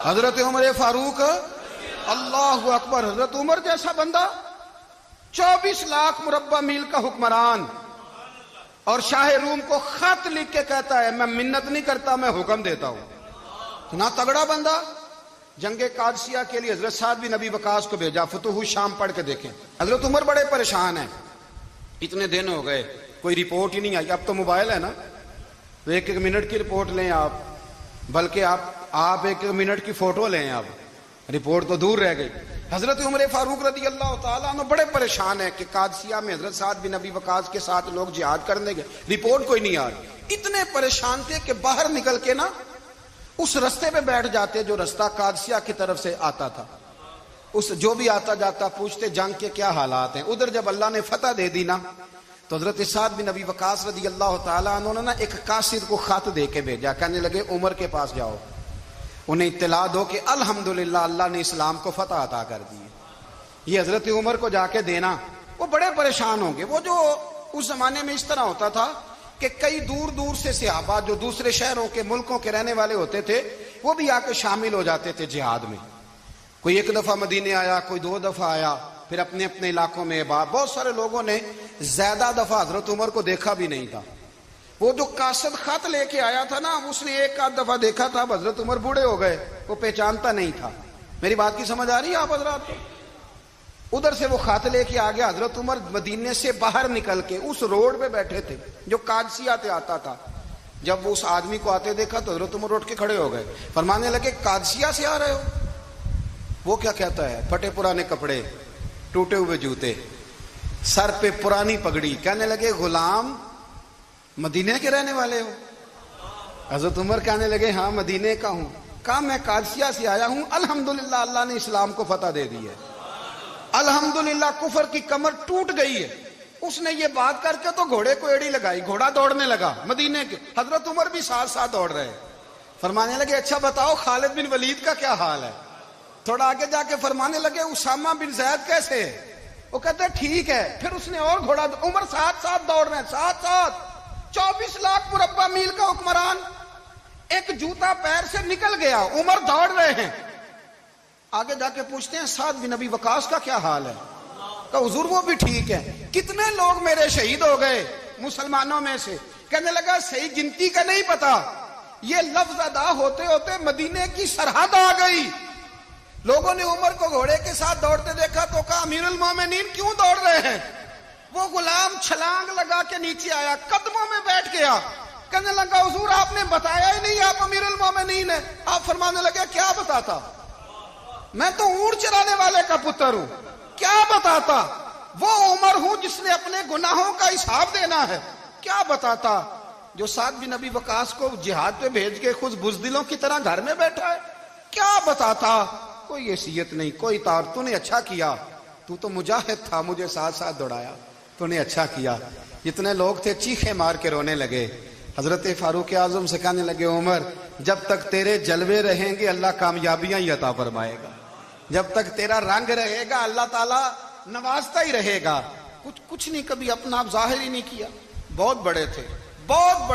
حضرت عمر فاروق اللہ اکبر، حضرت عمر جیسا بندہ 24 لاکھ مربع میل کا حکمران، اور شاہ روم کو خط لکھ کے کہتا ہے میں منت نہیں کرتا، میں حکم دیتا ہوں۔ اتنا تگڑا بندہ۔ جنگ قادسیہ کے لیے حضرت سعد بن ابی وقاص کو بھیجا، فتوح شام پڑھ کے دیکھیں۔ حضرت عمر بڑے پریشان ہیں، اتنے دن ہو گئے کوئی رپورٹ ہی نہیں آئی۔ اب تو موبائل ہے نا، تو ایک ایک منٹ کی رپورٹ لیں آپ، بلکہ آپ ایک ایک منٹ کی فوٹو لیں، آپ رپورٹ تو دور رہ گئی۔ حضرت عمر فاروق رضی اللہ تعالیٰ عنہ بڑے پریشان ہیں کہ قادسیہ میں حضرت سعد بن ابی وقاص کے ساتھ لوگ جہاد کرنے گئے، رپورٹ کوئی نہیں آ رہی۔ اتنے پریشان تھے کہ باہر نکل کے نا اس رستے پہ بیٹھ جاتے جو رستہ قادسیہ کی طرف سے آتا تھا، اس جو بھی آتا جاتا پوچھتے جنگ کے کیا حالات ہیں۔ ادھر جب اللہ نے فتح دے دی نا، تو حضرت سعد بن ابی وقاص رضی اللہ تعالیٰ عنہ نے نا ایک قاصد کو خط دے کے بھیجا، کہنے لگے عمر کے پاس جاؤ، انہیں اطلاع دو کہ الحمدللہ اللہ نے اسلام کو فتح عطا کر دی۔ یہ حضرت عمر کو جا کے دینا، وہ بڑے پریشان ہوں گے۔ وہ جو اس زمانے میں اس طرح ہوتا تھا کہ کئی دور دور سے صحابہ جو دوسرے شہروں کے ملکوں کے رہنے والے ہوتے تھے، وہ بھی آ کے شامل ہو جاتے تھے جہاد میں۔ کوئی ایک دفعہ مدینے آیا، کوئی 2 دفعہ آیا، پھر اپنے اپنے علاقوں میں۔ بہت سارے لوگوں نے زیادہ دفعہ حضرت عمر کو دیکھا بھی نہیں تھا۔ وہ جو قاصد خط لے کے آیا تھا نا، اس نے 1 دفعہ دیکھا تھا، حضرت عمر بوڑھے ہو گئے، وہ پہچانتا نہیں تھا۔ میری بات کی سمجھ آ رہی ہے آپ حضرات کو؟ ادھر سے وہ خط لے کے آ گیا۔ حضرت عمر مدینے سے باہر نکل کے اس روڈ پہ بیٹھے تھے جو قادسیہ سے آتا تھا۔ جب وہ اس آدمی کو آتے دیکھا تو حضرت عمر اٹھ کے کھڑے ہو گئے، فرمانے لگے قادسیہ سے آ رہے ہو؟ وہ کیا کہتا ہے؟ پھٹے پرانے کپڑے، ٹوٹے ہوئے جوتے، سر پہ پرانی پگڑی۔ کہنے لگے غلام مدینے کے رہنے والے ہو؟ حضرت عمر کہنے لگے ہاں مدینے کا ہوں۔ کہا میں قادسیہ سے آیا ہوں، الحمدللہ اللہ نے اسلام کو فتح دے دی ہے، الحمدللہ کفر کی کمر ٹوٹ گئی ہے۔ اس نے یہ بات کر کے تو گھوڑے کو ایڑی لگائی، گھوڑا دوڑنے لگا مدینے کے، حضرت عمر بھی ساتھ ساتھ دوڑ رہے۔ فرمانے لگے اچھا بتاؤ خالد بن ولید کا کیا حال ہے؟ تھوڑا آگے جا کے فرمانے لگے اسامہ بن زید کیسے ہے؟ وہ کہتے ہیں ٹھیک ہے۔ پھر اس نے اور گھوڑا، عمر ساتھ ساتھ دوڑ رہے ہیں، ساتھ ساتھ 24 لاکھ مربع میل کا حکمران، ایک جوتا پیر سے نکل گیا، عمر دوڑ رہے ہیں۔ آگے جا کے پوچھتے ہیں سعد بن ابی وقاص کا کیا حال ہے؟ کہ حضور وہ بھی ٹھیک ہے۔ کتنے لوگ میرے شہید ہو گئے مسلمانوں میں سے؟ کہنے لگا صحیح گنتی کا نہیں پتا، یہ لفظ ادا ہوتے ہوتے مدینے کی سرحد آ گئی۔ لوگوں نے عمر کو گھوڑے کے ساتھ دوڑتے دیکھا تو کہا امیر المومنین کیوں دوڑ رہے ہیں؟ وہ غلام چھلانگ لگا کے نیچے آیا، قدموں میں بیٹھ گیا، کہنے لگا حضور آپ نے بتایا ہی نہیں آپ امیر المومنین ہیں۔ آپ فرمانے لگے کیا بتاتا؟ میں تو اونٹ چرانے والے کا پتر ہوں، کیا بتاتا؟ وہ عمر ہوں جس نے اپنے گناہوں کا حساب دینا ہے، کیا بتاتا؟ جو سعد بن ابی وقاص کو جہاد پہ بھیج کے خود بزدلوں کی طرح گھر میں بیٹھا ہے، کیا بتاتا؟ کوئی حیثیت نہیں، کوئی تار۔ تو نے اچھا کیا، تو مجاہد تھا، مجھے ساتھ ساتھ دوڑایا، تو نے اچھا کیا۔ جتنے لوگ تھے چیخے مار کے رونے لگے۔ حضرت فاروق اعظم سے کہنے لگے عمر جب تک تیرے جلوے رہیں گے اللہ کامیابیاں ہی عطا فرمائے گا، جب تک تیرا رنگ رہے گا اللہ تعالیٰ نوازتا ہی رہے گا۔ کچھ نہیں، کبھی اپنا آپ ظاہر ہی نہیں کیا۔ بہت بڑے تھے، بہت بڑے۔